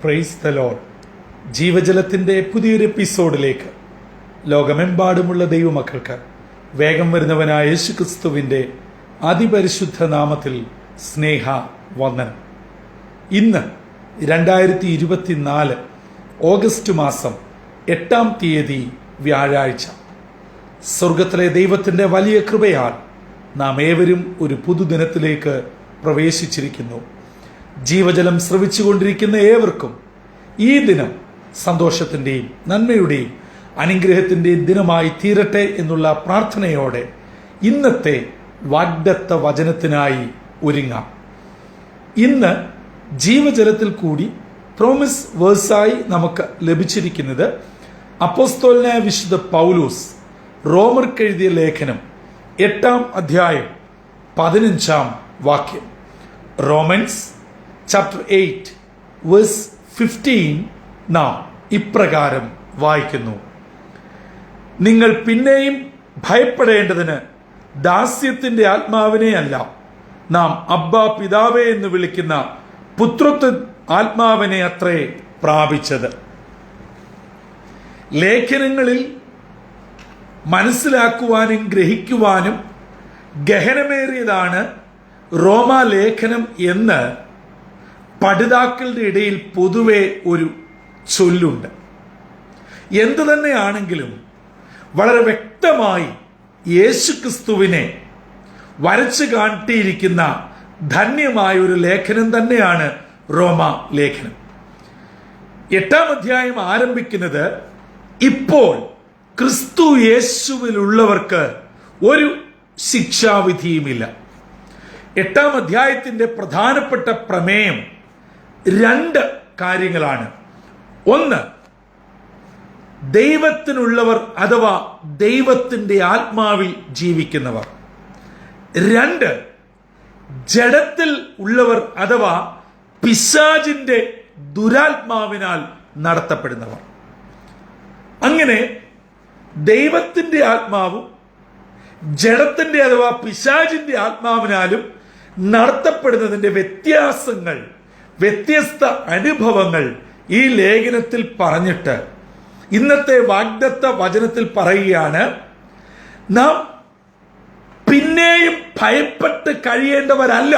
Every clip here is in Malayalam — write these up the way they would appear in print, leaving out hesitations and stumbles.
Praise the Lord. ജീവജലത്തിൻ്റെ പുതിയൊരു എപ്പിസോഡിലേക്ക് ലോകമെമ്പാടുമുള്ള ദൈവമക്കൾക്ക് വേഗം വരുന്നവനായ യേശുക്രിസ്തുവിൻ്റെ അതിപരിശുദ്ധ നാമത്തിൽ സ്നേഹ വന്ദനം. ഇന്ന് 2024 ഓഗസ്റ്റ് മാസം 8-ാം തീയതി വ്യാഴാഴ്ച. സ്വർഗത്തിലെ ദൈവത്തിൻ്റെ വലിയ കൃപയാൽ നാം ഏവരും ഒരു പുതുദിനത്തിലേക്ക് പ്രവേശിച്ചിരിക്കുന്നു. ജീവജലം ശ്രവിച്ചുകൊണ്ടിരിക്കുന്ന ഏവർക്കും ഈ ദിനം സന്തോഷത്തിൻ്റെയും നന്മയുടെയും അനുഗ്രഹത്തിൻ്റെയും ദിനമായി തീരട്ടെ എന്നുള്ള പ്രാർത്ഥനയോടെ ഇന്നത്തെ വാഗ്ദത്ത വചനത്തിനായി ഒരുങ്ങാം. ഇന്ന് ജീവജലത്തിൽ കൂടി പ്രോമിസ് വേഴ്സായി നമുക്ക് ലഭിച്ചിരിക്കുന്നത് അപ്പോസ്തലനായ വിശുദ്ധ പൗലോസ് റോമർക്കെഴുതിയ ലേഖനം 8-ാം അധ്യായം 15-ാം വാക്യം. റോമൻസ് ചാപ്റ്റർ 8 വേഴ്സ് 15 നാം ഇപ്രകാരം വായിക്കുന്നു: നിങ്ങൾ പിന്നെയും ഭയപ്പെടേണ്ടതിന് ദാസ്യത്തിന്റെ ആത്മാവിനെ അല്ല, നാം അബ്ബാ പിതാവേ എന്ന് വിളിക്കുന്ന പുത്രത്വ ആത്മാവിനെ അത്രേ പ്രാപിച്ചത്. ലേഖനങ്ങളിൽ മനസ്സിലാക്കുവാനും ഗ്രഹിക്കുവാനും ഗഹനമേറിയതാണ് റോമാലേഖനം എന്ന് പഠിതാക്കളുടെ ഇടയിൽ പൊതുവെ ഒരു ചൊല്ലുണ്ട്. എന്തു തന്നെയാണെങ്കിലും വളരെ വ്യക്തമായി യേശുക്രിസ്തുവിനെ വരച്ചു കാട്ടിയിരിക്കുന്ന ധന്യമായ ഒരു ലേഖനം തന്നെയാണ് റോമാ ലേഖനം. 8-ാം അധ്യായം ആരംഭിക്കുന്നത് ഇപ്പോൾ ക്രിസ്തു യേശുവിലുള്ളവർക്ക് ഒരു ശിക്ഷാവിധിയുമില്ല. 8-ാം അധ്യായത്തിന്റെ പ്രധാനപ്പെട്ട പ്രമേയം 2 കാര്യങ്ങളാണ്. ഒന്ന്, ദൈവത്തിനുള്ളവർ അഥവാ ദൈവത്തിന്റെ ആത്മാവിൽ ജീവിക്കുന്നവർ. 2, ജഡത്തിൽ ഉള്ളവർ അഥവാ പിശാചിന്റെ ദുരാത്മാവിനാൽ നടത്തപ്പെടുന്നവർ. അങ്ങനെ ദൈവത്തിന്റെ ആത്മാവും ജഡത്തിന്റെ അഥവാ പിശാചിന്റെ ആത്മാവിനാലും നടത്തപ്പെടുന്നതിന്റെ വ്യത്യാസങ്ങൾ, വ്യത്യസ്ത അനുഭവങ്ങൾ ഈ ലേഖനത്തിൽ പറഞ്ഞിട്ട് ഇന്നത്തെ വാഗ്ദത്ത വചനത്തിൽ പറയുകയാണ്: നാം പിന്നെയും ഭയപ്പെട്ട് കഴിയേണ്ടവരല്ല.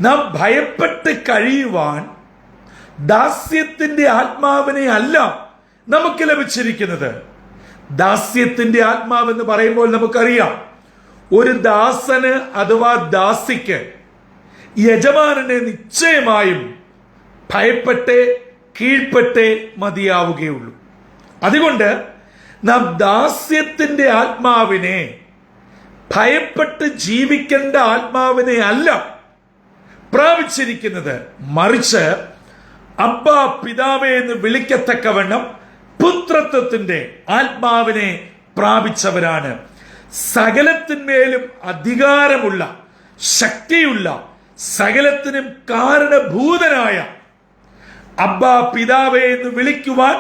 നാം ഭയപ്പെട്ട് കഴിയുവാൻ ദാസ്യത്തിന്റെ ആത്മാവിനെ അല്ല നമുക്ക് ലഭിച്ചിരിക്കുന്നത്. ദാസ്യത്തിന്റെ ആത്മാവെന്ന് പറയുമ്പോൾ നമുക്കറിയാം, ഒരു ദാസന് അഥവാ ദാസിക്ക് യജമാനനെ നിശ്ചയമായും ഭയപ്പെട്ടേ കീഴ്പ്പെട്ടേ മതിയാവുകയുള്ളൂ. അതുകൊണ്ട് നാം ദാസ്യത്തിന്റെ ആത്മാവിനെ, ഭയപ്പെട്ട് ജീവിക്കേണ്ട ആത്മാവിനെ അല്ല പ്രാപിച്ചിരിക്കുന്നത്, മറിച്ച് അബ്ബാ പിതാവേ എന്ന് വിളിക്കത്തക്കവണ്ണം പുത്രത്വത്തിന്റെ ആത്മാവിനെ പ്രാപിച്ചവരാണ്. സകലത്തിന്മേലും അധികാരമുള്ള, ശക്തിയുള്ള, സകലത്തിനും കാരണഭൂതനായ അബ്ബാ പിതാവേ എന്ന് വിളിക്കുവാൻ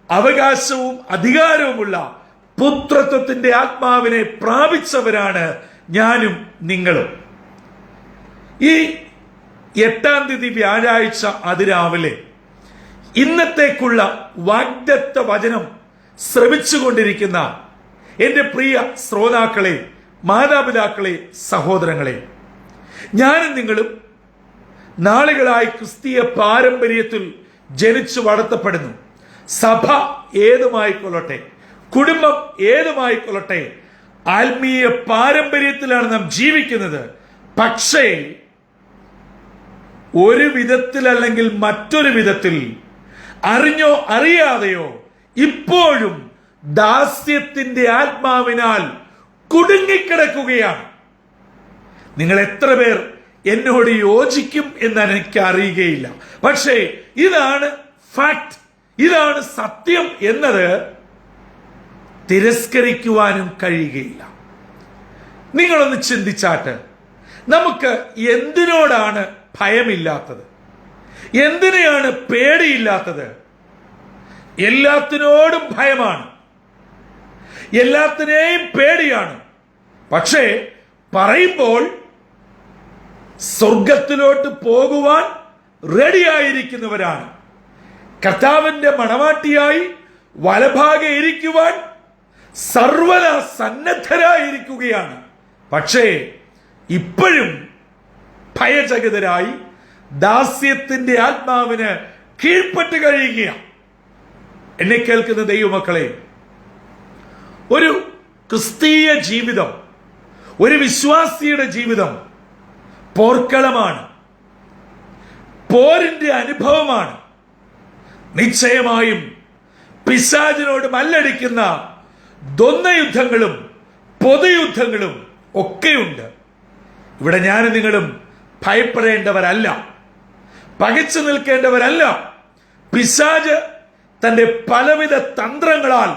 അവകാശവും അധികാരവുമുള്ള പുത്രത്വത്തിന്റെ ആത്മാവിനെ പ്രാപിച്ചവരാണ് ഞാനും നിങ്ങളും. ഈ 8-ാം തീയതി വ്യാഴാഴ്ച അതിരാവിലെ ഇന്നത്തേക്കുള്ള വാഗ്ദത്ത വചനം ശ്രവിച്ചുകൊണ്ടിരിക്കുന്ന എൻ്റെ പ്രിയ ശ്രോതാക്കളെ, മാതാപിതാക്കളെ, സഹോദരങ്ങളെ, ഞാനും നിങ്ങളും നാളുകളായി ക്രിസ്തീയ പാരമ്പര്യത്തിൽ ജനിച്ചു വളർത്തപ്പെടുന്നു. സഭ ഏതുമായിക്കൊള്ളട്ടെ, കുടുംബം ഏതുമായിക്കൊള്ളട്ടെ, ആത്മീയ പാരമ്പര്യത്തിലാണ് നാം ജീവിക്കുന്നത്. പക്ഷേ ഒരു വിധത്തിൽ അല്ലെങ്കിൽ മറ്റൊരു വിധത്തിൽ, അറിഞ്ഞോ അറിയാതെയോ, ഇപ്പോഴും ദാസ്യത്തിന്റെ ആത്മാവിനാൽ കുടുങ്ങിക്കിടക്കുകയാണ്. നിങ്ങൾ എത്ര പേർ എന്നോട് യോജിക്കും എന്ന് എനിക്ക് അറിയുകയില്ല. പക്ഷേ ഇതാണ് ഫാക്ട്, ഇതാണ് സത്യം എന്നത് തിരസ്കരിക്കുവാനും കഴിയുകയില്ല. നിങ്ങളൊന്ന് ചിന്തിച്ചാട്ട്, നമുക്ക് എന്തിനോടാണ് ഭയമില്ലാത്തത്? എന്തിനെയാണ് പേടിയില്ലാത്തത്? എല്ലാത്തിനോടും ഭയമാണ്, എല്ലാത്തിനെയും പേടിയാണ്. പക്ഷേ പറയുമ്പോൾ സ്വർഗത്തിലോട്ട് പോകുവാൻ റെഡിയായിരിക്കുന്നവരാണ്. കർത്താവിന്റെ മണവാട്ടിയായി വലഭാഗെ ഇരിക്കുവാൻ സർവ്വത സന്നദ്ധരായിരിക്കുകയാണ്. പക്ഷേ ഇപ്പോഴും ഭയചകിതരായി ദാസ്യത്തിന്റെ ആത്മാവിന് കീഴ്പ്പെട്ട് കഴിയുകയാണ്. എന്നെ കേൾക്കുന്ന ദൈവമക്കളെ, ഒരു ക്രിസ്തീയ ജീവിതം, ഒരു വിശ്വാസിയുടെ ജീവിതം പോർക്കളമാണ്, പോരിന്റെ അനുഭവമാണ്. നിശ്ചയമായും പിശാചിനോട് മല്ലടിക്കുന്ന ദ്വന്ദ്വയുദ്ധങ്ങളും പൊതുയുദ്ധങ്ങളും ഒക്കെയുണ്ട്. ഇവിടെ ഞാനും നിങ്ങളും ഭയപ്പെടേണ്ടവരല്ല, പകച്ചു നിൽക്കേണ്ടവരല്ല. പിശാച് തന്റെ പലവിധ തന്ത്രങ്ങളാൽ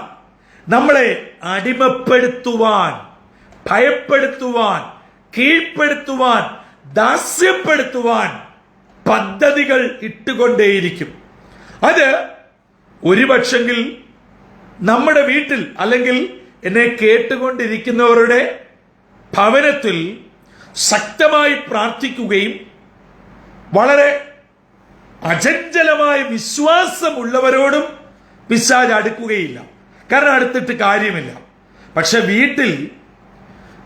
നമ്മളെ അടിമപ്പെടുത്തുവാൻ, ഭയപ്പെടുത്തുവാൻ, കീഴ്പ്പെടുത്തുവാൻ, ദാസ്യപ്പെടുത്തുവാൻ പദ്ധതികൾ ഇട്ടുകൊണ്ടേയിരിക്കും. അത് ഒരുപക്ഷെങ്കിൽ നമ്മുടെ വീട്ടിൽ അല്ലെങ്കിൽ എന്നെ കേട്ടുകൊണ്ടിരിക്കുന്നവരുടെ ഭവനത്തിൽ ശക്തമായി പ്രാർത്ഥിക്കുകയും വളരെ അചഞ്ചലമായ വിശ്വാസമുള്ളവരോടും പിശാച് അടുക്കുകയില്ല. കാരണം അടുത്തിട്ട് കാര്യമില്ല. പക്ഷെ വീട്ടിൽ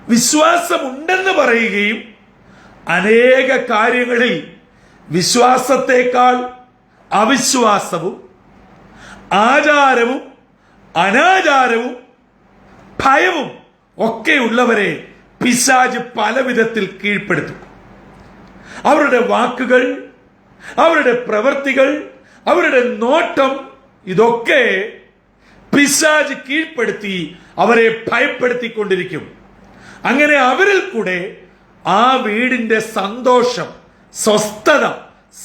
വിശ്വാസമുണ്ടെന്ന് പറയുകയും അനേക കാര്യങ്ങളിൽ വിശ്വാസത്തെക്കാൾ അവിശ്വാസവും ആചാരവും അനാചാരവും ഭയവും ഒക്കെ ഉള്ളവരെ പിശാച് പല വിധത്തിൽ കീഴ്പ്പെടുത്തും. അവരുടെ വാക്കുകൾ, അവരുടെ പ്രവൃത്തികൾ, അവരുടെ നോട്ടം, ഇതൊക്കെ പിശാച് കീഴ്പ്പെടുത്തി അവരെ ഭയപ്പെടുത്തിക്കൊണ്ടിരിക്കും. അങ്ങനെ അവരിൽ കൂടെ ആ വീടിന്റെ സന്തോഷം, സ്വസ്ഥത,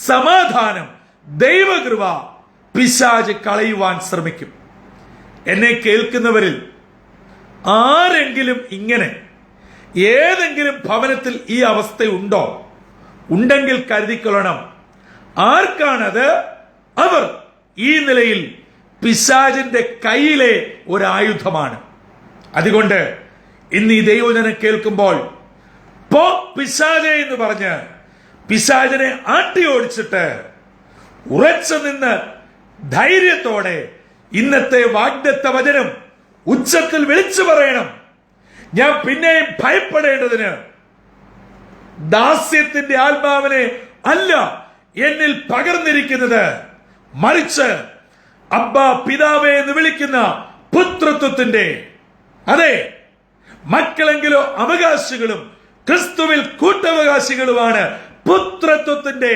സമാധാനം, ദൈവകൃപ പിശാച് കളയുവാൻ ശ്രമിക്കും. എന്നെ കേൾക്കുന്നവരിൽ ആരെങ്കിലും ഇങ്ങനെ ഏതെങ്കിലും ഭവനത്തിൽ ഈ അവസ്ഥയുണ്ടോ? ഉണ്ടെങ്കിൽ കരുതിക്കൊള്ളണം. ആർക്കാണത്? അവർ ഈ നിലയിൽ പിശാചിന്റെ കയ്യിലെ ഒരു ആയുധമാണ്. അതുകൊണ്ട് ഇന്ന് ഈ ദൈവജനം കേൾക്കുമ്പോൾ പോ പിശാചെ എന്ന് പറഞ്ഞ് പിശാചിനെ ആട്ടി ഓടിച്ചിട്ട് ഉറച്ചു നിന്ന് ധൈര്യത്തോടെ ഇന്നത്തെ വാഗ്ദത്ത വചനം ഉച്ചത്തിൽ വിളിച്ചു പറയണം. ഞാൻ പിന്നെയും ഭയപ്പെടേണ്ടതിന് ദാസ്യത്തിന്റെ ആത്മാവിനെ അല്ല എന്നിൽ പകർന്നിരിക്കുന്നത്, മറിച്ച് അബ്ബാ പിതാവേ എന്ന് വിളിക്കുന്ന പുത്രത്വത്തിന്റെ, അതെ, മക്കളെങ്കിലോ അവകാശികളും ക്രിസ്തുവിൽ കൂട്ടവകാശികളുമാണ്. പുത്രത്വത്തിന്റെ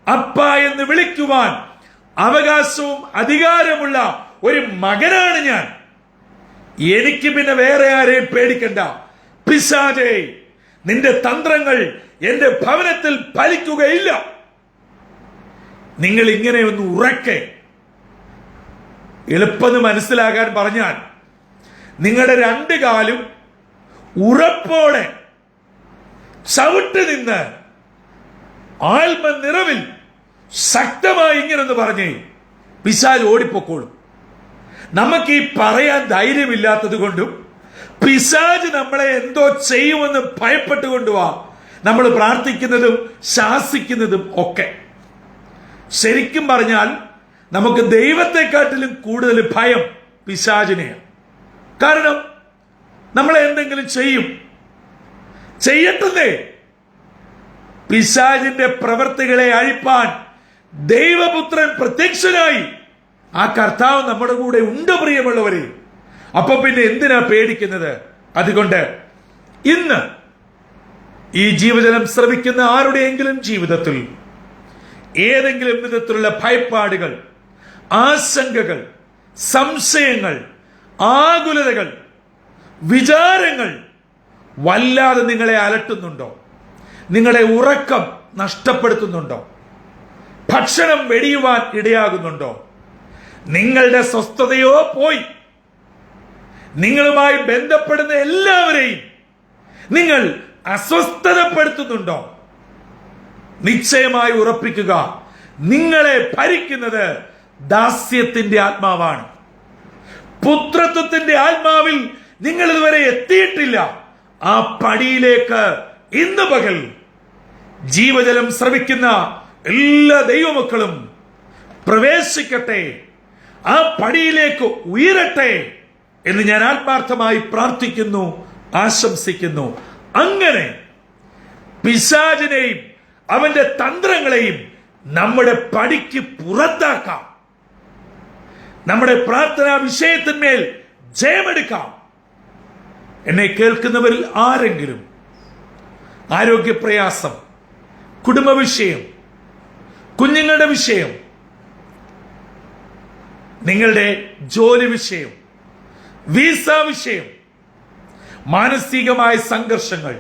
അപ്പ എന്ന് വിളിക്കുവാൻ അവകാശവും അധികാരമുള്ള ഒരു മകനാണ് ഞാൻ. എനിക്ക് പിന്നെ വേറെ ആരെയും പേടിക്കണ്ട. പിശാചേ, നിന്റെ തന്ത്രങ്ങൾ എന്റെ ഭവനത്തിൽ ഫലിക്കുകയില്ല. നിങ്ങൾ ഇങ്ങനെ ഒന്ന് ഉറക്കെ എളുപ്പം മനസ്സിലാകാൻ പറഞ്ഞാൽ, നിങ്ങളുടെ രണ്ട് കാലും ഉറപ്പോടെ ചവിട്ട് നിന്ന് ആത്മ നിറവിൽ ശക്തമായി ഇങ്ങനെന്ന് പറഞ്ഞേ പിശാച് ഓടിപ്പോക്കോളും. നമുക്ക് ഈ പറയാൻ ധൈര്യമില്ലാത്തത് കൊണ്ടും പിശാച് നമ്മളെ എന്തോ ചെയ്യുമെന്ന് ഭയപ്പെട്ടുകൊണ്ടുവാ നമ്മൾ പ്രാർത്ഥിക്കുന്നതും ശാസിക്കുന്നതും ഒക്കെ. ശരിക്കും പറഞ്ഞാൽ നമുക്ക് ദൈവത്തെക്കാട്ടിലും കൂടുതൽ ഭയം പിശാചിനെയാണ്. കാരണം നമ്മളെ എന്തെങ്കിലും ചെയ്യട്ടെ. പിശാചിന്റെ പ്രവൃത്തികളെ അഴിപ്പാൻ ദൈവപുത്രൻ പ്രത്യക്ഷനായി. ആ കർത്താവ് നമ്മുടെ കൂടെ ഉണ്ട് പ്രിയമുള്ളവരെ. അപ്പൊ പിന്നെ എന്തിനാ പേടിക്കുന്നത്? അതുകൊണ്ട് ഇന്ന് ഈ ജീവജനം ശ്രവിക്കുന്ന ആരുടെയെങ്കിലും ജീവിതത്തിൽ ഏതെങ്കിലും വിധത്തിലുള്ള ഭയപ്പാടുകൾ, ആശങ്കകൾ, സംശയങ്ങൾ, ആകുലതകൾ, വിചാരങ്ങൾ വല്ലാതെ നിങ്ങളെ അലട്ടുന്നുണ്ടോ? നിങ്ങളെ ഉറക്കം നഷ്ടപ്പെടുത്തുന്നുണ്ടോ? ഭക്ഷണം വെടിയുവാൻ ഇടയാകുന്നുണ്ടോ? നിങ്ങളുടെ സ്വസ്ഥതയോ പോയി. നിങ്ങളുമായി ബന്ധപ്പെടുന്ന എല്ലാവരെയും നിങ്ങൾ അസ്വസ്ഥതപ്പെടുത്തുന്നുണ്ടോ? നിശ്ചയമായി ഉറപ്പിക്കുക, നിങ്ങളെ ഭരിക്കുന്നത് ദാസ്യത്തിന്റെ ആത്മാവാണ്. പുത്രത്വത്തിന്റെ ആത്മാവിൽ നിങ്ങൾ ഇതുവരെ എത്തിയിട്ടില്ല. ആ പടിയിലേക്ക് ഇന്ന് പകൽ ജീവജലം ശ്രവിക്കുന്ന എല്ലാ ദൈവമക്കളും പ്രവേശിക്കട്ടെ, ആ പടിയിലേക്ക് ഉയരട്ടെ എന്ന് ഞാൻ ആത്മാർത്ഥമായി പ്രാർത്ഥിക്കുന്നു, ആശംസിക്കുന്നു. അങ്ങനെ പിശാചിനെയും അവന്റെ തന്ത്രങ്ങളെയും നമ്മുടെ പടിക്ക് പുറത്താക്കാം. നമ്മുടെ പ്രാർത്ഥനാ വിഷയത്തിന്മേൽ ജയമെടുക്കാം. എന്നെ കേൾക്കുന്നവരിൽ ആരെങ്കിലും ആരോഗ്യപ്രയാസം, കുടുംബ വിഷയം, കുഞ്ഞുങ്ങളുടെ വിഷയം, നിങ്ങളുടെ ജോലി വിഷയം, വിസ വിഷയം, മാനസികമായ സംഘർഷങ്ങൾ,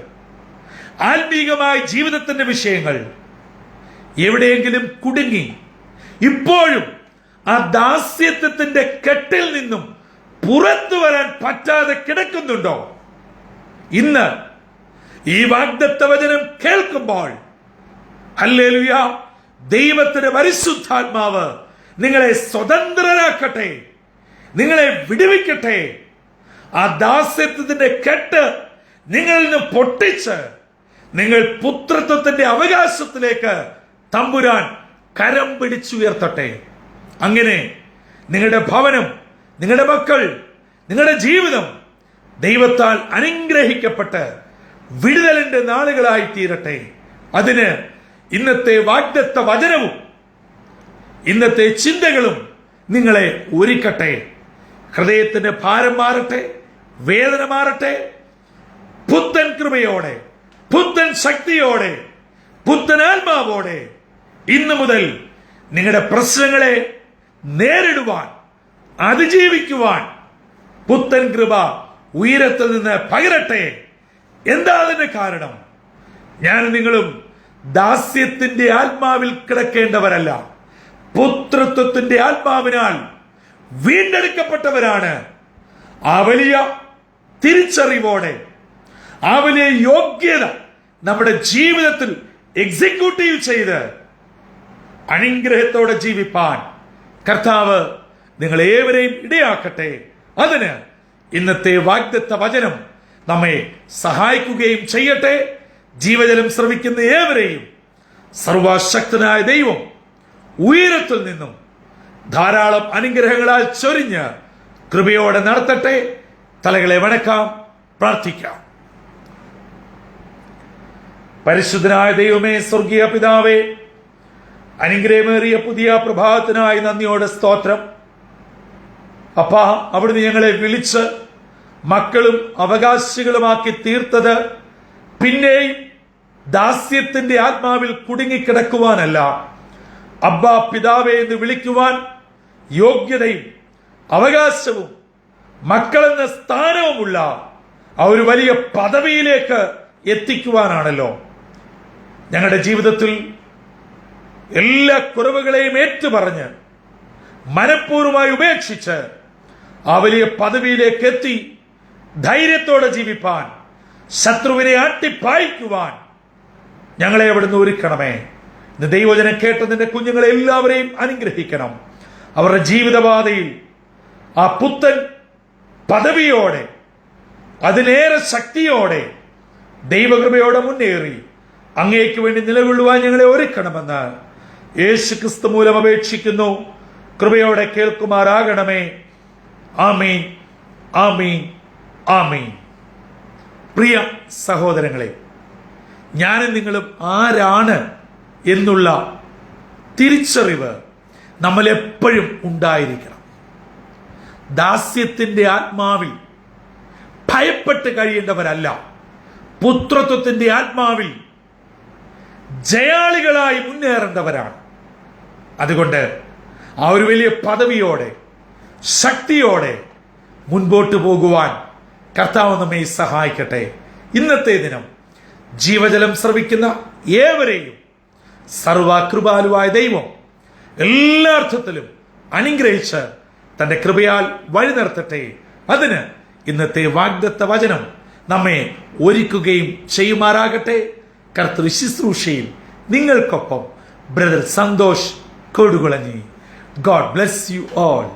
ആത്മീകമായ ജീവിതത്തിന്റെ വിഷയങ്ങൾ, എവിടെയെങ്കിലും കുടുങ്ങി ഇപ്പോഴും ആ ദാസ്യത്വത്തിന്റെ കെട്ടിൽ നിന്നും പുറത്തു വരാൻ പറ്റാതെ കിടക്കുന്നുണ്ടോ? ഇന്ന് ഈ വാഗ്ദത്ത വചനം കേൾക്കുമ്പോൾ ഹല്ലേലൂയ, ദൈവത്തിന്റെ പരിശുദ്ധാത്മാവ് നിങ്ങളെ സ്വതന്ത്രരാക്കട്ടെ, നിങ്ങളെ വിടുവിക്കട്ടെ. ആ ദാസ്യത്വത്തിന്റെ കെട്ട് നിങ്ങളിൽ നിന്ന് പൊട്ടിച്ച് നിങ്ങൾ പുത്രത്വത്തിന്റെ അവകാശത്തിലേക്ക് തമ്പുരാൻ കരം പിടിച്ചുയർത്തട്ടെ. അങ്ങനെ നിങ്ങളുടെ ഭവനം, നിങ്ങളുടെ മക്കൾ, നിങ്ങളുടെ ജീവിതം ദൈവത്താൽ അനുഗ്രഹിക്കപ്പെട്ട് വിടുതലിന്റെ നാളുകളായി തീരട്ടെ. അതിന് ഇന്നത്തെ വാഗ്ദത്ത വചനവും ഇന്നത്തെ ചിന്തകളും നിങ്ങളെ ഒരുക്കട്ടെ. ഹൃദയത്തിന്റെ ഭാരം മാറട്ടെ, വേദന മാറട്ടെ. പുത്തൻ കൃപയോടെ, പുത്തൻ ശക്തിയോടെ, പുത്തൻ ആത്മാവോടെ ഇന്നു മുതൽ നിങ്ങളുടെ പ്രശ്നങ്ങളെ നേരിടുവാൻ, അതിജീവിക്കുവാൻ പുത്തൻ കൃപ ഉയരത്തിൽ നിന്ന് പകരട്ടെ. എന്താ അതിന്റെ കാരണം? ഞാൻ നിങ്ങളും ദാസ്യത്തിന്റെ ആത്മാവിൽ കിടക്കേണ്ടവരല്ല, പുത്രത്വത്തിന്റെ ആത്മാവിനാൽ വീണ്ടെടുക്കപ്പെട്ടവരാണ്. ആ വലിയ തിരിച്ചറിവോടെ, ആ വലിയ യോഗ്യത നമ്മുടെ ജീവിതത്തിൽ എക്സിക്യൂട്ടീവ് ചെയ്ത് അനുഗ്രഹത്തോടെ ജീവിപ്പാൻ കർത്താവ് നിങ്ങളേവരെയും ഇടയാക്കട്ടെ. അതിന് ഇന്നത്തെ വാഗ്ദത്ത വചനം നമ്മെ സഹായിക്കുകയും ചെയ്യട്ടെ. ജീവജലം ശ്രവിക്കുന്ന ഏവരെയും സർവശക്തനായ ദൈവം ഉയരത്തിൽ നിന്നും ധാരാളം അനുഗ്രഹങ്ങളാൽ ചൊരിഞ്ഞ് കൃപയോടെ നടത്തട്ടെ. തലകളെ വണക്കാം, പ്രാർത്ഥിക്കാം. പരിശുദ്ധനായ ദൈവമേ, സ്വർഗീയ പിതാവേ, അനുഗ്രഹമേറിയ പുതിയ പ്രഭാതത്തിനായി നന്ദിയോടെ സ്തോത്രം. അപ്പാ, അവിടുന്ന് ഞങ്ങളെ വിളിച്ച് മക്കളും അവകാശികളുമാക്കി തീർത്തത് പിന്നെയും ദാസ്യത്തിന്റെ ആത്മാവിൽ കുടുങ്ങിക്കിടക്കുവാനല്ല, അബ്ബാ പിതാവേ എന്ന് വിളിക്കുവാൻ യോഗ്യതയും അവകാശവും മക്കളെന്ന സ്ഥാനവുമുള്ള ആ ഒരു വലിയ പദവിയിലേക്ക് എത്തിക്കുവാനാണല്ലോ. ഞങ്ങളുടെ ജീവിതത്തിൽ എല്ലാ കുറവുകളെയും ഏറ്റുപറഞ്ഞ് മനഃപൂർവ്വമായി ഉപേക്ഷിച്ച് ആ വലിയ പദവിയിലേക്ക് എത്തി ധൈര്യത്തോടെ ജീവിപ്പാൻ, ശത്രുവിനെ ആട്ടിപ്പായിക്കുവാൻ ഞങ്ങളെ അവിടുന്ന് ഒരുക്കണമേ. ഇന്ന് ദൈവവചനം കേട്ട നിന്റെ കുഞ്ഞുങ്ങളെ എല്ലാവരെയും അനുഗ്രഹിക്കണം. അവരുടെ ജീവിതപാതയിൽ ആ പുത്തൻ പദവിയോടെ, അതിലേറെ ശക്തിയോടെ, ദൈവകൃപയോടെ മുന്നേറി അങ്ങേക്ക് വേണ്ടി നിലകൊള്ളുവാൻ ഞങ്ങളെ ഒരുക്കണമെന്ന് യേശു ക്രിസ്തു മൂലം അപേക്ഷിക്കുന്നു. കൃപയോടെ കേൾക്കുമാറാകണമേ. ആമീൻ, ആമീൻ, ആമീൻ. പ്രിയ സഹോദരങ്ങളെ, ഞാനും നിങ്ങളും ആരാണ് എന്നുള്ള തിരിച്ചറിവ് നമ്മൾ എപ്പോഴും ഉണ്ടായിരിക്കണം. ദാസ്യത്തിന്റെ ആത്മാവിൽ ഭയപ്പെട്ട് കഴിയേണ്ടവരല്ല, പുത്രത്വത്തിന്റെ ആത്മാവിൽ ജയാളികളായി മുന്നേറേണ്ടവരാണ്. അതുകൊണ്ട് ആ ഒരു വലിയ പദവിയോടെ, ശക്തിയോടെ മുൻപോട്ട് പോകുവാൻ കർത്താവ് നമ്മെ സഹായിക്കട്ടെ. ഇന്നത്തെ ദിനം ജീവജലം ശ്രവിക്കുന്ന ഏവരെയും സർവകൃപാലുവായ ദൈവം എല്ലാ അർത്ഥത്തിലും അനുഗ്രഹിച്ച് തന്റെ കൃപയാൽ വഴി നടത്തട്ടെ. അതിന് ഇന്നത്തെ വാഗ്ദത്ത വചനം നമ്മെ ഒരുക്കുകയും ചെയ്യുമാറാകട്ടെ. കർത്തൃ ശുശ്രൂഷയിൽ നിങ്ങൾക്കൊപ്പം brother Santhosh Kodukulanji. God bless you all.